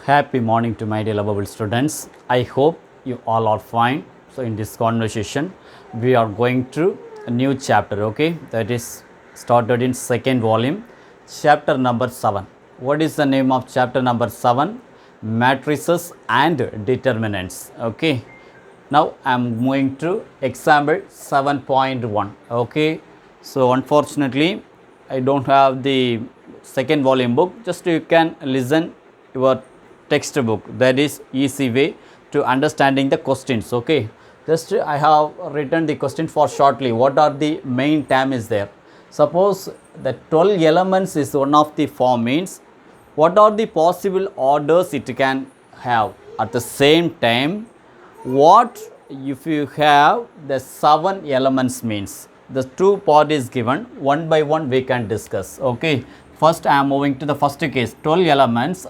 Happy morning to my dear lovable students. I hope you all are fine. So in this conversation, we are going to a new chapter, okay? That is started in second volume, chapter number 7. What is the name of chapter number 7? Matrices and determinants, okay? Now I am moving to example 7.1, okay? So unfortunately, I don't have the second volume book. Just you can listen your textbook, that is easy way to understanding the questions, okay? Just I have written the question for shortly. What are the main term is there? Suppose the 12 elements is one of the form, means what are the possible orders it can have? At the same time, what if you have the 7 elements, means the two part is given, one by one we can discuss, okay? First I am moving to the first case, 12 elements.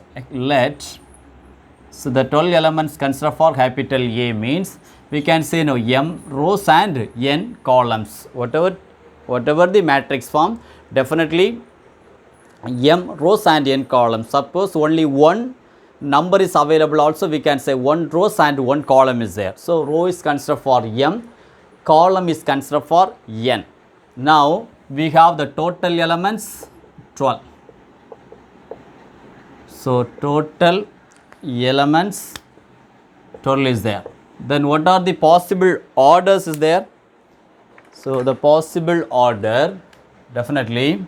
So the 12 elements consider for capital A means we can say no m rows and n columns. Whatever the matrix form, definitely m rows and n columns. Suppose only one number is available, also we can say one rows and one column is there. So row is considered for m, column is considered for n. Now we have the total elements 12. So total elements 12 is there. Then what are the possible orders is there? So the possible order, definitely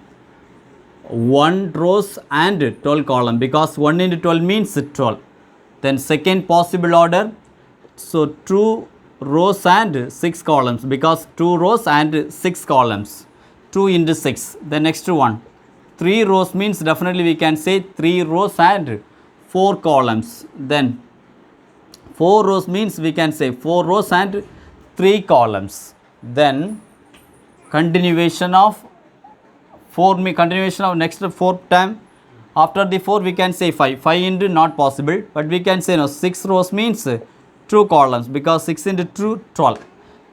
1 rows and 12 column, because 1 into 12 means 12. Then second possible order, so 2 rows and 6 columns, because 2 rows and 6 columns, 2 into 6. The next one, 3 rows means definitely we can say 3 rows and 4 columns. Then 4 rows means we can say 4 rows and 3 columns. Then continuation of next 4th time. After the 4 we can say 5 into not possible, but we can say no 6 rows means 2 columns, because 6 into 2 12.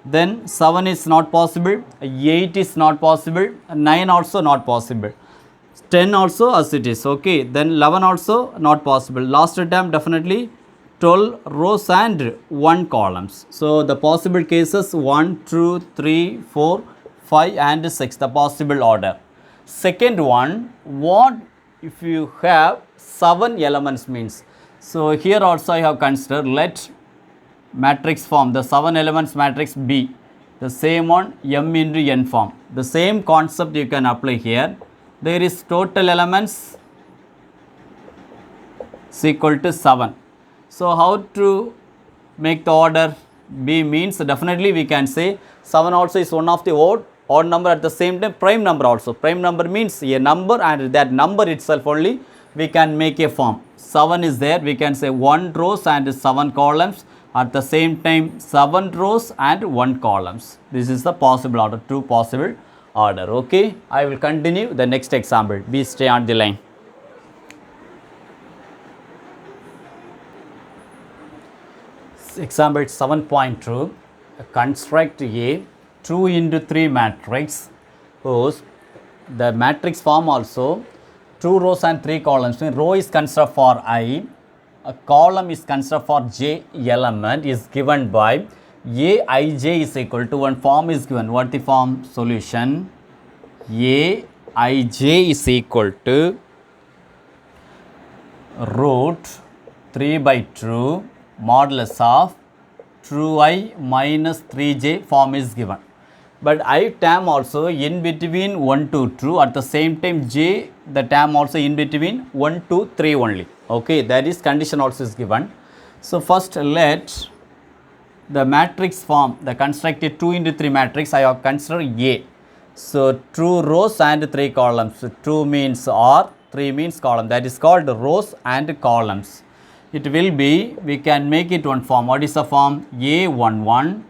Then 7 is not possible, 8 is not possible, 9 also not possible, 10 also as it is, okay? Then 11 also not possible. Last term definitely 12 rows and 1 columns. So the possible cases 1, 2, 3, 4, 5 and 6, the possible order. Second one, what if you have 7 elements means? So here also I have considered, let matrix form, the 7 elements matrix B, the same one m into n form. The same concept you can apply here. There is total elements is equal to 7. So how to make the order B means, definitely we can say 7 also is one of the odd number, at the same time prime number also. Prime number means a number, and that number itself only we can make a form. 7 is there, we can say 1 rows and 7 columns, at the same time 7 rows and 1 columns. This is the possible order, 2 possible order, okay? I will continue the next example. Please stay on the line. Example 7.2, construct a 2 into 3 matrix whose the matrix form also 2 rows and 3 columns. Row is considered for I, a column is considered for j element, is given by Aij is equal to, one form is given. What the form? Solution Aij is equal to root 3 by 2 modulus of 2i minus 3j form is given. But I term also in between 1 to 2, at the same time j the term also in between 1 to 3 only, okay? That is condition also is given. So first let the matrix form, the constructed 2 into 3 matrix I have considered A. So 2 rows and 3 columns. So 2 means R, 3 means column, that is called rows and columns. It will be, we can make it one form. What is the form? A11,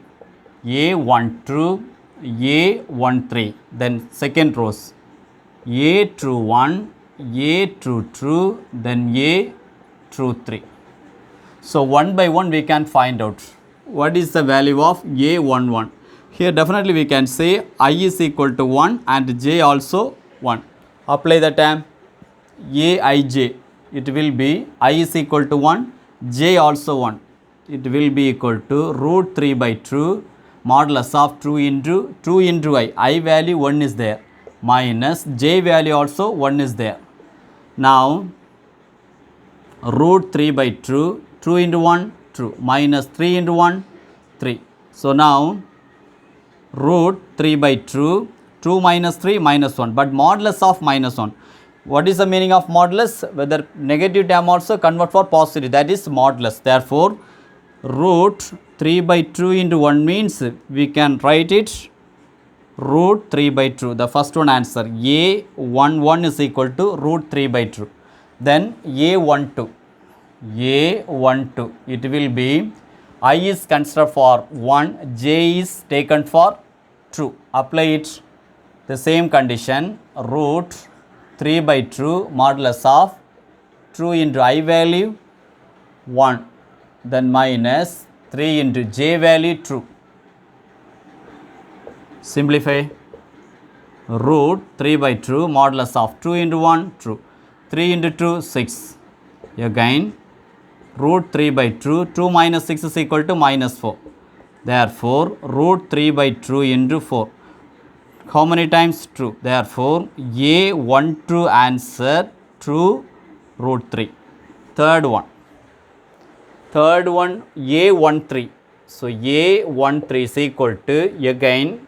A12, A13. Then second rows A21, A22, then A23. So one by one we can find out what is the value of A11. Here definitely we can say I is equal to 1 and j also 1. Apply the term Aij. it will be I is equal to 1, j also 1. It will be equal to root 3 by 2 modulus of 2 into I value 1 is there, minus j value also 1 is there. Now root 3 by 2, 2 into 1, 2, minus 3 into 1, 3. So now root 3 by 2, 2 minus 3 minus 1, but modulus of minus 1. What is the meaning of modulus? Whether negative term also convert for positive, that is modulus. Therefore, root 3 by 2 into 1 means we can write it root 3 by 2. The first one answer, A11 is equal to root 3 by 2. Then A12, it will be I is considered for 1, j is taken for 2. Apply it. The same condition, root 3 by 2 modulus of 2 into I value 1, then minus 3 into j value 2. Simplify. Root 3 by 2 modulus of 2 into 1, 2. 3 into 2, 6. Again, root 3 by 2, 2 minus 6 is equal to minus 4. Therefore, root 3 by 2 into 4. How many times? 2. Therefore, A12 answer 2 root 3. Third one, A13. So, A13 is equal to, again,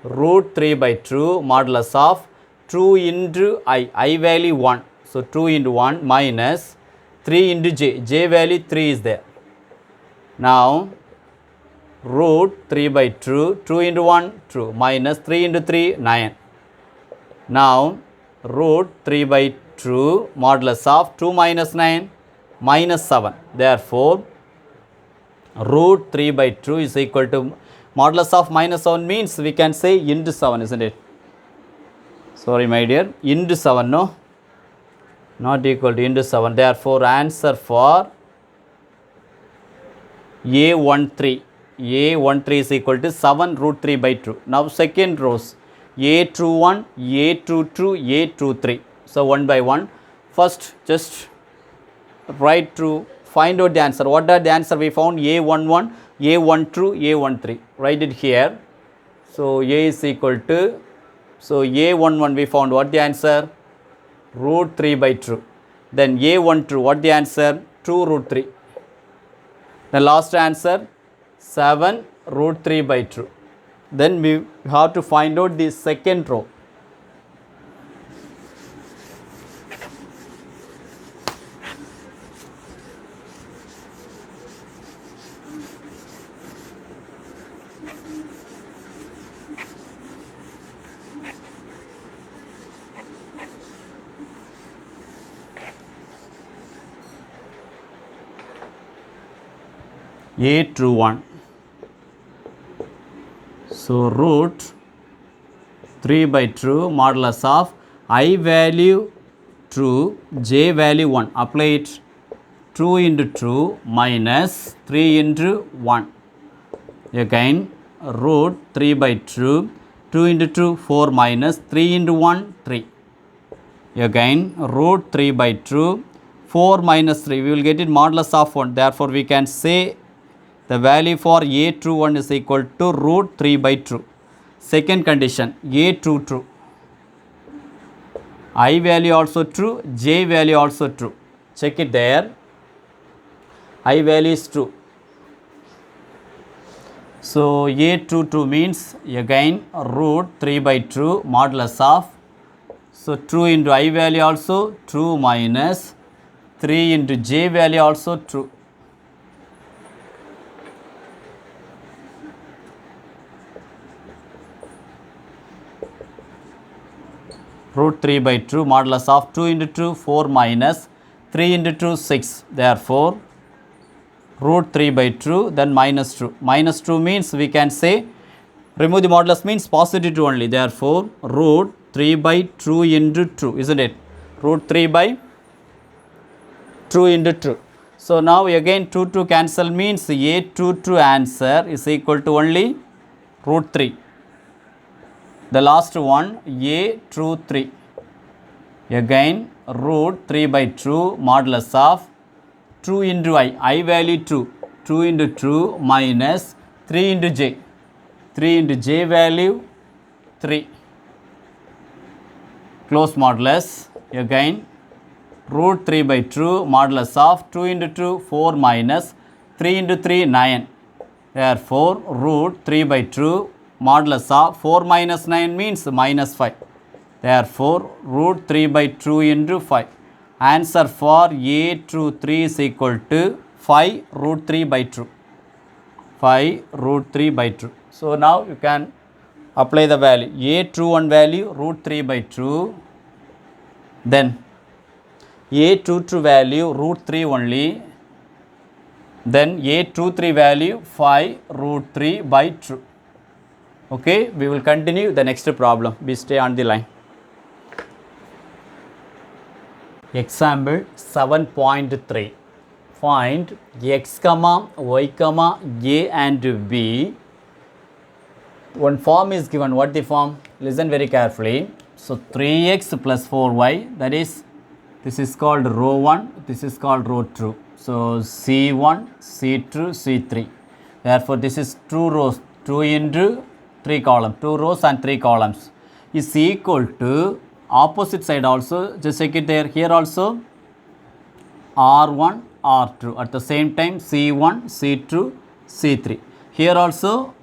root 3 by 2 modulus of 2 into I value 1. So, 2 into 1 minus 3 into j value 3 is there. Now, root 3 by 2, 2 into 1, 2, minus 3 into 3, 9. Now, root 3 by 2 modulus of 2 minus 9, minus 7. Therefore, root 3 by 2 is equal to modulus of minus 7 means we can say into 7, isn't it? Sorry, my dear, into 7, no? Not equal to into 7. Therefore, answer for A13 is equal to 7 root 3 by 2. Now, second rows, A21, A22, A23. So, one by one. First, just write to find out the answer. What are the answer we found? A11, A12, A13. Write it here. So, A is equal to, so A11 we found what the answer? Root 3 by 2. Then A12, what the answer? 2 root 3. The last answer, 7 root 3 by 2. Then we have to find out the second row. A21. So, root 3 by 2 modulus of I value 2, j value 1. Apply it. 2 into 2 minus 3 into 1. Again, root 3 by 2, 2 into 2, 4 minus 3 into 1, 3. Again, root 3 by 2, 4 minus 3. We will get it modulus of 1. Therefore, we can say the value for A21 is equal to root 3 by 2. Second condition, A22. I value also true, j value also true. Check it there. I value is true. So, A22 means again root 3 by 2 modulus of, so true into I value also true minus 3 into j value also true. Root 3 by 2 modulus of 2 into 2, 4 minus 3 into 2, 6. Therefore, root 3 by 2, then minus 2. Minus 2 means we can say, remove the modulus means positive 2 only. Therefore, root 3 by 2 into 2, isn't it? Root 3 by 2 into 2. So, now again 2 cancel means A22 answer is equal to only root 3. The last one, A23. Again root 3 by 2 modulus of 2 into I value 2. 2 into 2 minus 3 into j. 3 into j value 3. Close modulus. Again root 3 by 2 modulus of 2 into 2 4 minus 3 into 3 9. Therefore root 3 by 2 modulus of 4 minus 9 means minus 5. Therefore root 3 by 2 into 5. Answer for A true 3 is equal to 5 root 3 by 2. 5 root 3 by 2. So now you can apply the value. A true 1 value root 3 by 2. Then A 2 true value root 3 only. Then A 2 3 value 5 root 3 by 2. Okay, we will continue the next problem. We stay on the line. Example 7.3. Find x, y, a and b. One form is given. What the form? Listen very carefully. So 3x plus 4y, that is, this is called row 1, this is called row 2. So C1, C2, C3. Therefore this is 2 rows, 2 into 3 columns, 2 rows and 3 columns is equal to opposite side also. Just check it there. Here also R1, R2. At the same time C1, C2, C3. Here also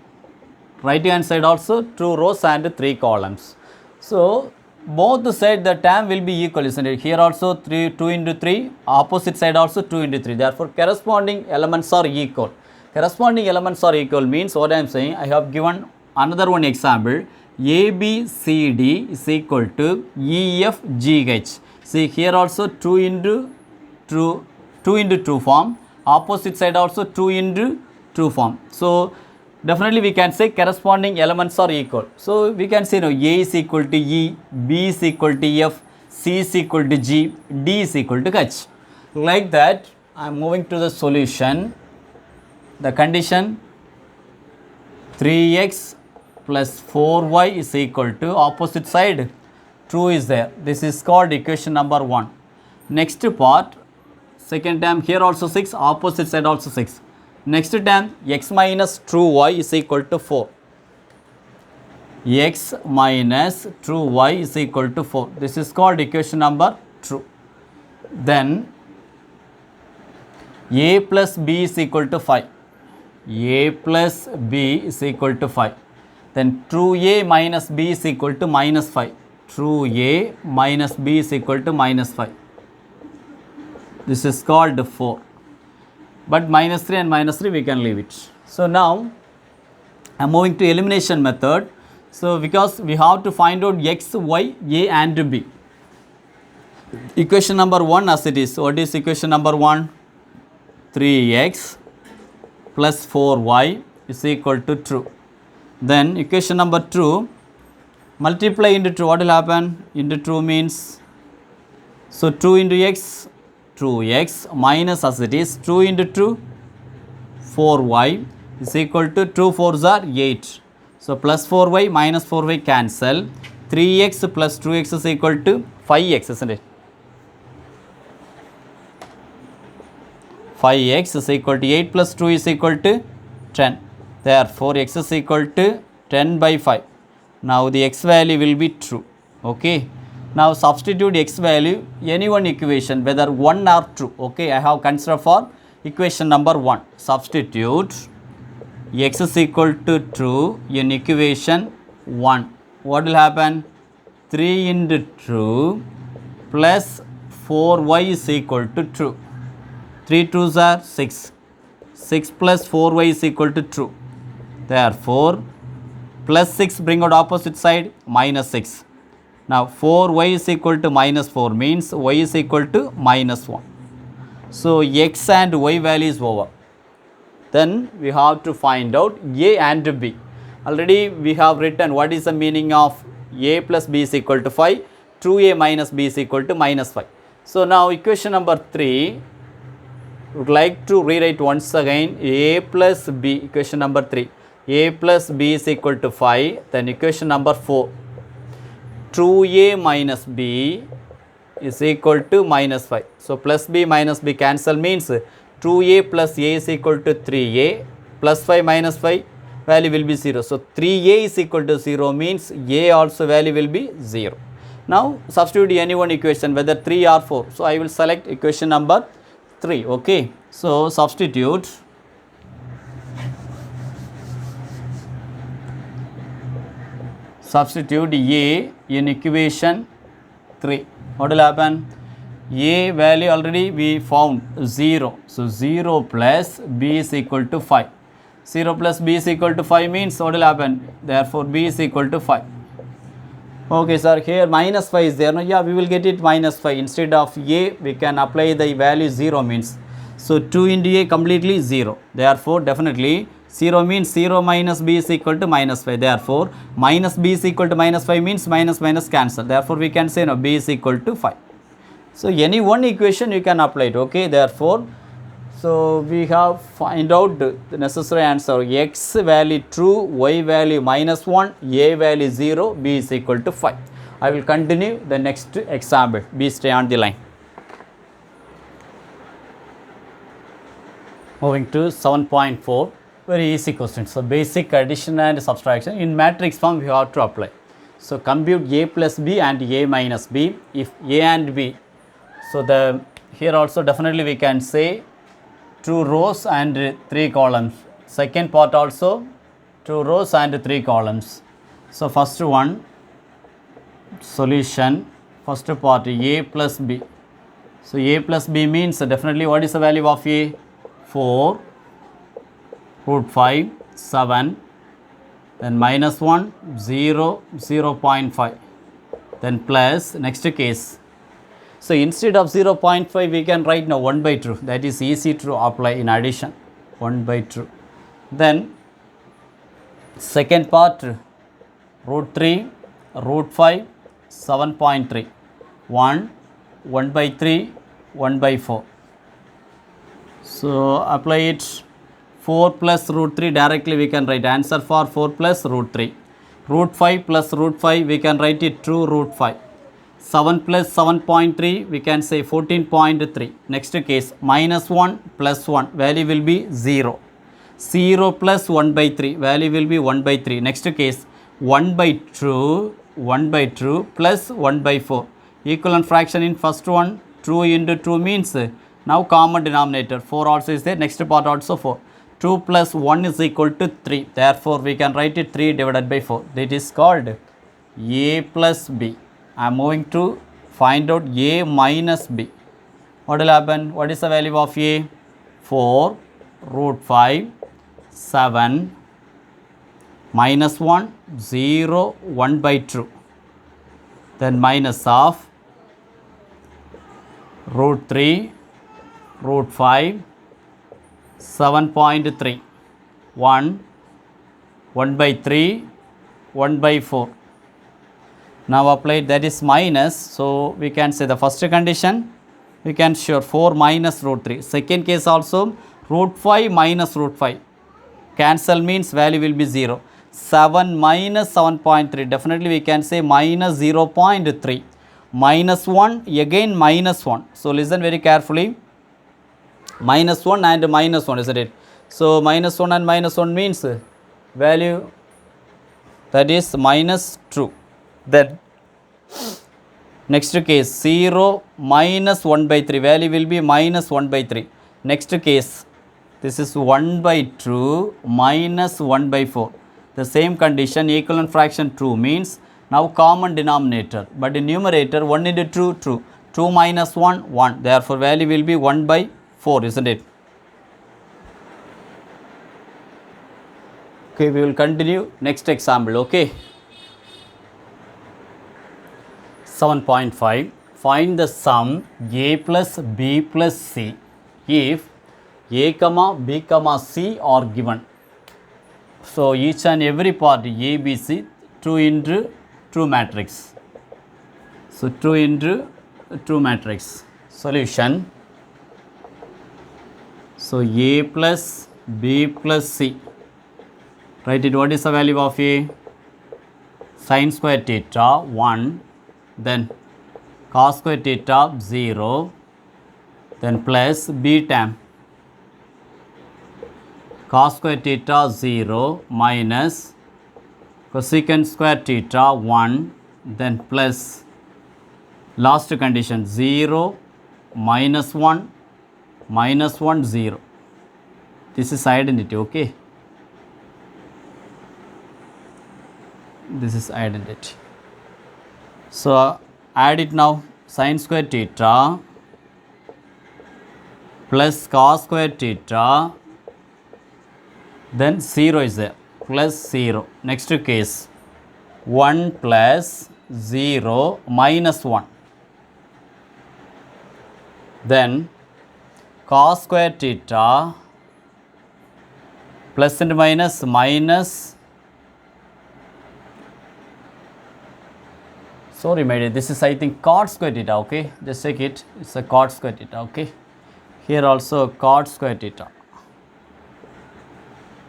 right hand side also 2 rows and 3 columns. So both the side the term will be equal, isn't it? Here also 2 into 3, opposite side also 2 into 3. Therefore corresponding elements are equal. Corresponding elements are equal means what I am saying, I have given another one example. ABCD is equal to EFGH. See here also 2 into 2 form, opposite side also 2 into 2 form. So definitely we can say corresponding elements are equal. So we can say now A is equal to E, B is equal to F, C is equal to G, D is equal to H. Like that I am moving to the solution. The condition 3x plus 4y is equal to opposite side 2 is there. This is called equation number 1. Next part, second term here also 6, opposite side also 6. Next term x minus 2y is equal to 4. X minus 2y is equal to 4. This is called equation number 2. Then a plus b is equal to 5. A plus b is equal to 5. Then 2a minus b is equal to minus 5. 2a minus b is equal to minus 5. This is called 4. But minus 3 and minus 3 we can leave it. So now I am moving to elimination method. So because we have to find out x, y, a and b. Equation number 1 as it is. What is equation number 1? 3x plus 4y is equal to 2. Then equation number 2, multiply into 2, what will happen? Into 2 means, so 2 into x, 2x minus as it is 2 into 2, 4y is equal to 2 4s are 8. So plus 4y minus 4y cancel. 3x plus 2x is equal to 5x, isn't it? 5x is equal to 8 plus 2 is equal to 10. Therefore x is equal to 10 by 5. Now the x value will be true. Okay. Now substitute x value any one equation, whether 1 or 2. Okay, I have considered for equation number 1. Substitute x is equal to 2 in equation 1. What will happen? 3 into 2 plus 4y is equal to 2. 3 2s are 6. 6 plus 4y is equal to 2. Therefore plus 6 bring out opposite side minus 6. Now 4y is equal to minus 4 means y is equal to minus 1. So x and y value is over. Then we have to find out a and b. Already we have written what is the meaning of a plus b is equal to 5, 2a minus b is equal to minus 5. So now equation number 3, would like to rewrite once again a plus b, equation number 3. A plus b is equal to 5. Then equation number 4, 2a minus b is equal to minus 5. So plus b minus b cancel means 2a plus a is equal to 3a, plus 5 minus 5 value will be 0. So 3a is equal to 0 means a also value will be 0. Now substitute any one equation, whether 3 or 4. So I will select equation number 3. Okay. So substitute a in equation 3. What will happen? A value already we found 0. So 0 plus b is equal to 5. 0 plus b is equal to 5 means what will happen? Therefore b is equal to 5. Okay sir, here minus 5 is there. No, yeah, we will get it minus 5. Instead of a, we can apply the value 0 means. So 2 into a completely 0. Therefore definitely 0 means 0 minus b is equal to minus 5. Therefore minus b is equal to minus 5 means minus minus cancel. Therefore we can say no, b is equal to 5. So any one equation you can apply it. Okay. Therefore, so we have find out the necessary answer. X value true, y value minus 1, a value 0, b is equal to 5. I will continue the next example. B, stay on the line. Moving to 7.4, very easy question. So basic addition and subtraction in matrix form we have to apply. So compute a plus b and a minus b. If a and b, so the here also definitely we can say 2 rows and 3 columns. Second part also 2 rows and 3 columns. So first one, solution, first part a plus b. So a plus b means definitely what is the value of a? 4 root 5, 7, then minus 1, 0, 0.5, then plus next case. So instead of 0.5 we can write now 1 by 2, that is easy to apply in addition, 1 by 2. Then second part root 3, root 5, 7.3, 1 by 3, 1 by 4. So apply it 4 plus root 3, directly we can write answer for 4 plus root 3. Root 5 plus root 5 we can write it 2 root 5. 7 plus 7.3 we can say 14.3. Next case minus 1 plus 1 value will be 0. 0 plus 1 by 3 value will be 1 by 3. Next case 1 by 2 plus 1 by 4. Equivalent fraction in first one 2 into 2 means now common denominator 4 also is there. Next part also 4. 2 plus 1 is equal to 3. Therefore we can write it 3 divided by 4. That is called a plus b. I am moving to find out a minus b. What will happen? What is the value of a? 4 root 5, 7, minus 1, 0, 1 by 2. Then minus of root 3, root 5, 7.3, 1 by 3, 1 by 4. Now apply that is minus. So we can say the first condition we can show 4 minus root 3. Second case also root 5 minus root 5. Cancel means value will be 0. 7 minus 7.3. Definitely we can say minus 0.3. Minus 1 again minus 1. So listen very carefully. Minus 1 and minus 1, isn't it? So minus 1 and minus 1 means value that is minus 2. Then next case 0 minus 1 by 3 value will be minus 1 by 3. Next case this is 1 by 2 minus 1 by 4. The same condition, equivalent fraction 2 means now common denominator, but in numerator 1 into 2 2. 2 minus 1 1. Therefore value will be 1 by 4, isn't it? Okay, we will continue next example. Okay. 7.5, find the sum a plus b plus c if a comma b comma c are given. So each and every part a b c 2 into 2 matrix. So 2 into 2 matrix. Solution. So a plus b plus c. Write it. What is the value of a? Sin square theta 1. Then cos square theta 0, then plus b tan cos square theta 0 minus cosecant square theta 1, then plus last condition 0 minus 1 minus 1 0. This is identity, okay. This is identity. So add it now. Sin square theta plus cos square theta, then 0 is there, plus 0. Next case 1 plus 0 minus 1, then cos square theta plus and minus minus, sorry my dear, this is I think cot square theta, okay, just check it, it's a cot square theta, okay. Here also cot square theta,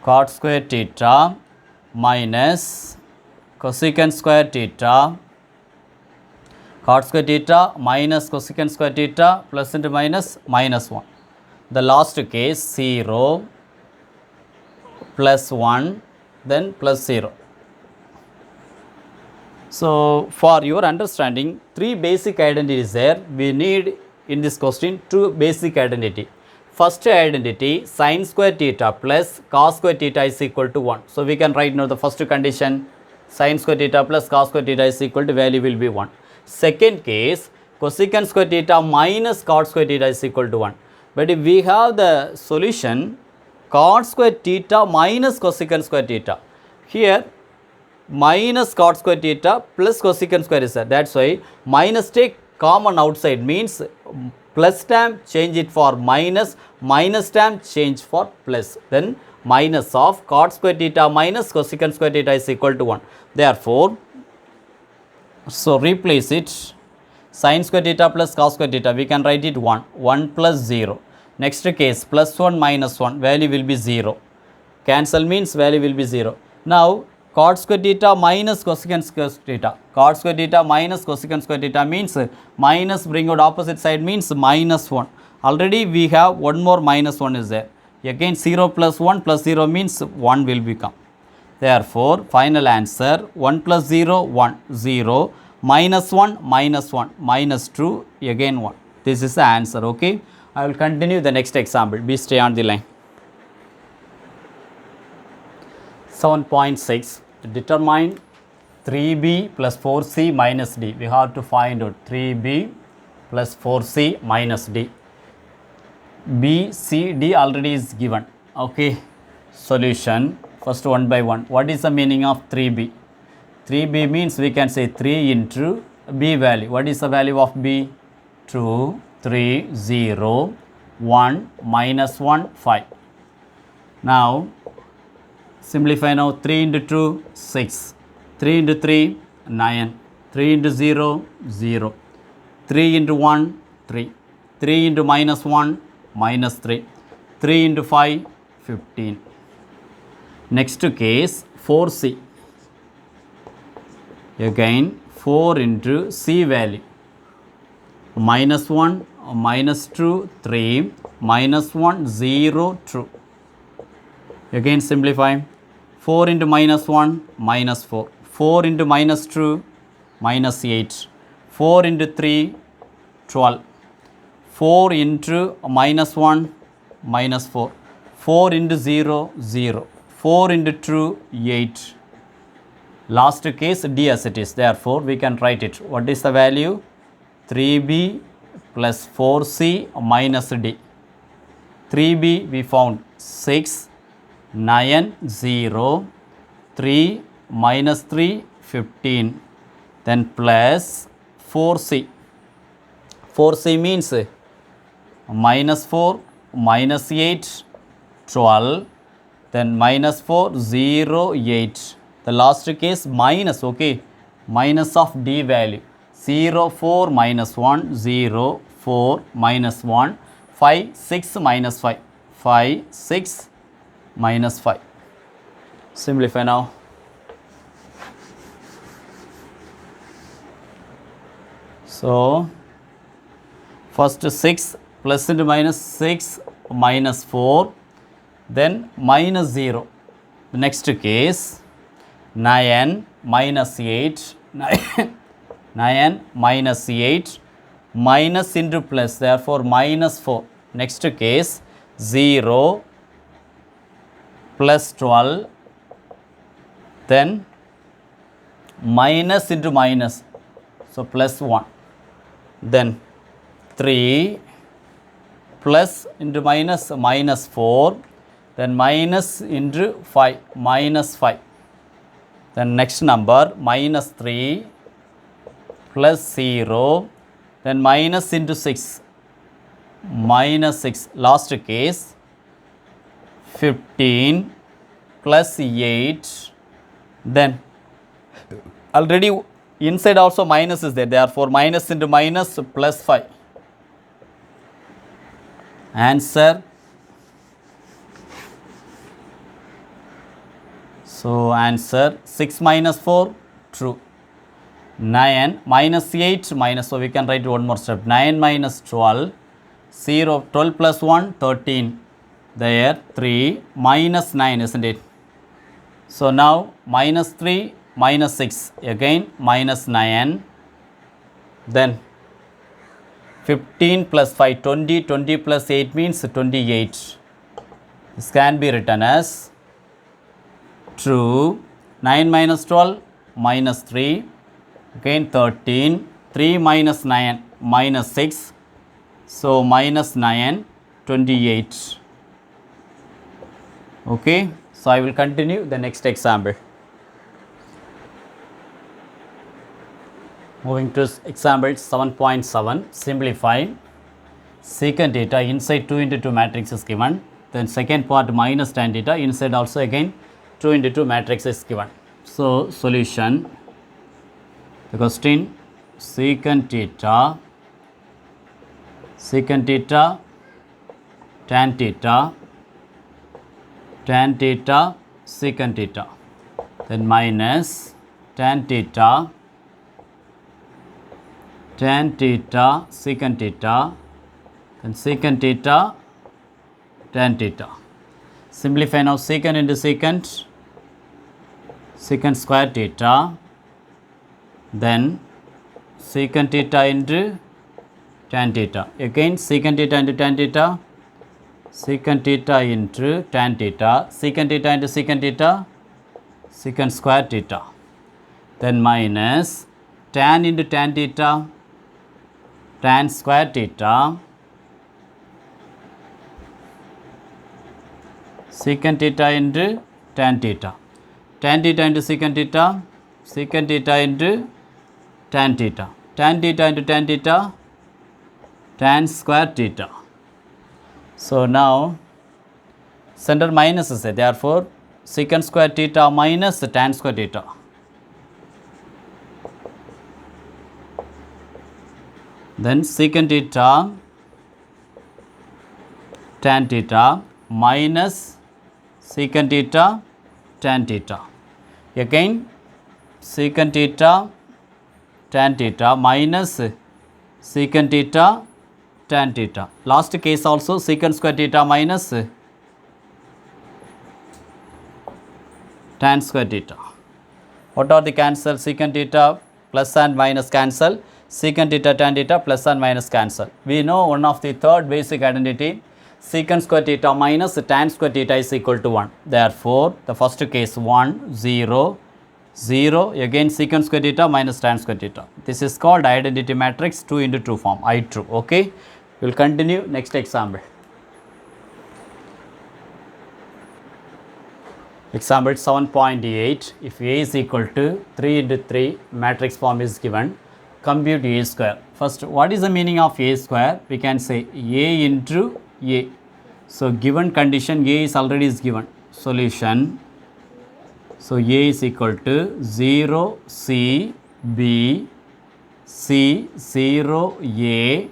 cot square theta minus cosecant square theta, cot square theta minus cosecant square theta plus and minus minus 1. The last case 0 plus 1, then plus 0. So for your understanding, 3 basic identities there. We need in this question 2 basic identity. First identity, sin square theta plus cos square theta is equal to 1. So we can write now the first condition, sin square theta plus cos square theta is equal to, value will be 1. Second case, cosecant square theta minus cot square theta is equal to 1. But if we have the solution cot square theta minus cosecant square theta, here minus cot square theta plus cosecant square is there. That's why minus take common outside, means plus term change it for minus, minus term change for plus, then minus of cot square theta minus cosecant square theta is equal to 1. Therefore, so replace it, sin square theta plus cos square theta, we can write it 1, 1 plus 0. Next case plus 1 minus 1, value will be 0. Cancel means value will be 0. Now cot square theta minus cosecant square theta, cot square theta minus cosecant square theta means minus, bring out opposite side means minus 1. Already we have one more minus 1 is there. Again 0 plus 1 plus 0 means 1 will become. Therefore final answer 1 plus 0 1, 0 minus 1 minus 1 minus 2, again 1. This is the answer, okay. I will continue the next example. Be stay on the line. 7.6. Determine 3b plus 4c minus d. We have to find out 3b plus 4c minus d. B, C, D already is given. Okay. Solution. First one by one. What is the meaning of 3b? 3b means we can say 3 into b value. What is the value of b? 2, 3, 0, 1, minus 1, 5. Now simplify now. 3 into 2, 6. 3 into 3, 9. 3 into 0, 0. 3 into 1, 3. 3 into minus 1, minus 3. 3 into 5, 15. Next case 4c. Again 4 into c value. Minus 1, minus 2, 3. Minus 1, 0, 2. Again simplify. 4 into minus 1, minus 4. 4 into minus 2, minus 8. 4 into 3, 12. 4 into minus 1, minus 4. 4 into 0, 0. 4 into 2, 8. Last case d as it is. Therefore, we can write it. What is the value? 3b plus 4c minus d. 3b we found 6, 9, 0, 3, minus 3, 15. Then plus 4c. 4c means minus 4, minus 8, 12. Then minus 4, 0, 8. The last case minus, okay. Minus of d value. 0, 4, minus 1, 0, 4, minus 1, 5, 6, minus 5. 5, 6, minus 5. Simplify now. So first 6 plus into minus 6 minus 4, then minus 0. The next case 9 minus 8, 9 minus 8, minus into plus, therefore minus 4. Next case 0 plus 12, then minus into minus, so plus 1, then 3 plus into minus minus 4, then minus into 5 minus 5, then next number minus 3 plus 0, then minus into 6 minus 6. Last case 15 plus 8, then already inside also minus is there, therefore minus into minus plus 5. Answer. So answer 6 minus 4, true. 9 minus 8 minus, so we can write one more step, 9 minus 12, 0, 12 plus 1, 13, there 3 minus 9, isn't it? So now minus 3 minus 6, again minus 9, then 15 plus 5, 20, 20 plus 8 means 28. This can be written as true. 9 minus 12 minus 3, again 13, 3 minus 9 minus 6, so minus 9, 28. Okay, so I will continue the next example. Moving to example 7.7, simplify. Secant theta inside 2 into 2 matrix is given. Then second part minus tan theta inside also again 2 into 2 matrix is given. So solution, the question secant theta tan theta secant theta, then minus tan theta secant theta, then secant theta tan theta. Simplify now, secant into secant square theta, then secant theta into tan theta, again secant theta into tan theta, secant theta into tan theta, secant theta into secant theta, secant square theta, then minus tan into tan theta, tan square theta, secant theta into tan theta, tan theta into secant theta, secant theta into tan theta, tan theta into tan theta, tan square theta. So now center minus is there, therefore secant square theta minus tan square theta. Then secant theta tan theta minus secant theta tan theta, again secant theta tan theta minus secant theta tan theta. Last case also secant square theta minus tan square theta. What are the cancel? Secant theta plus and minus cancel, secant theta tan theta plus and minus cancel. We know one of the third basic identity, secant square theta minus tan square theta is equal to 1. Therefore the first case 1, 0, 0, again secant square theta minus tan square theta. This is called identity matrix 2 into 2 form, I true. Okay, we will continue next example. Example 7.8, if A is equal to 3 into 3 matrix form is given, compute A square. First, what is the meaning of A square? We can say A into A. So given condition A is already is given. Solution, so A is equal to 0 C B C 0 A,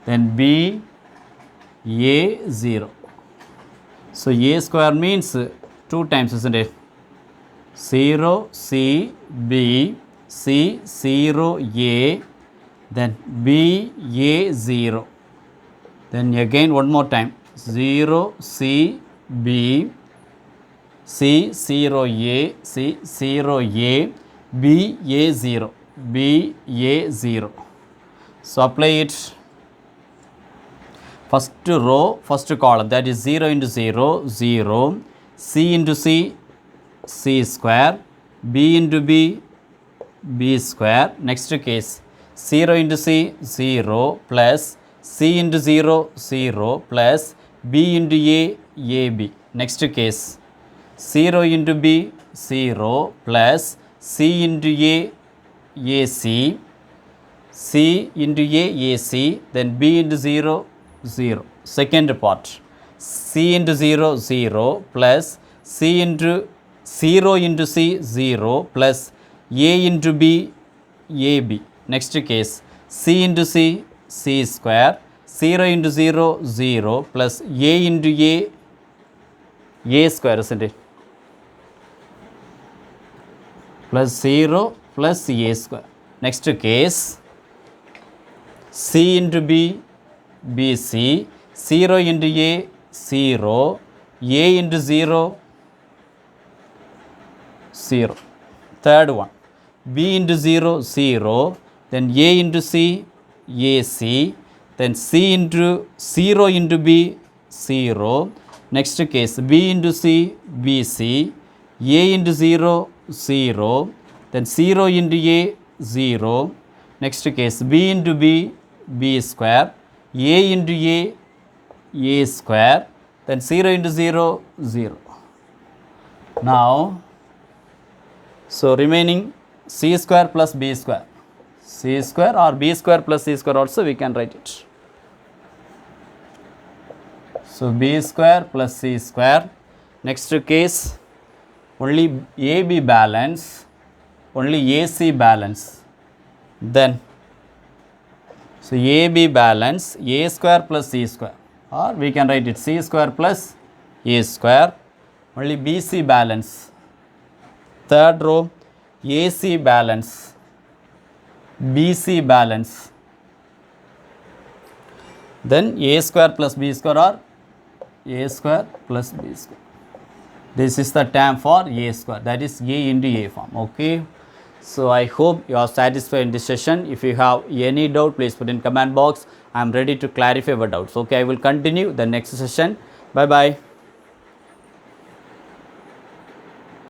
then B A 0. So A square means 2 times, isn't it? 0 C B C 0 A, then B A 0, then again one more time 0 C B C 0 A C 0 A B A 0 B A 0. So apply it. First row, first column, that is 0 into 0, 0, C into C, C square, B into B, B square. Next case, 0 into C, 0, plus C into 0, 0, plus B into A, AB. Next case, 0 into B, 0, plus C into A, AC, C into A, AC, then B into 0, 0. Second part, C into 0, 0, plus C into 0 into C, 0, plus A into B, AB. Next case, C into C, C square, 0 into 0, 0, plus A into A square, isn't it? Plus 0 plus A square. Next case, C into B, BC, 0 into A, 0, A into 0, 0. Third one, B into 0, 0, then A into C, AC, then C into 0 into B, 0. Next case, B into C, BC, A into 0, 0, then 0 into A, 0. Next case, B into B, B square, A into A square, then 0 into 0, 0. Now, so remaining C square plus B square, C square or B square plus C square also we can write it. So B square plus C square. Next case, only AB balance, only AC balance. Then, so AB balance, A square plus C square, or we can write it C square plus A square. Only BC balance. Third row, AC balance, BC balance. Then A square plus B square or A square plus B square. This is the term for A square, that is A into A form. Okay. So I hope you are satisfied in this session. If you have any doubt, please put in comment box. I am ready to clarify your doubts. Okay, I will continue the next session. Bye bye.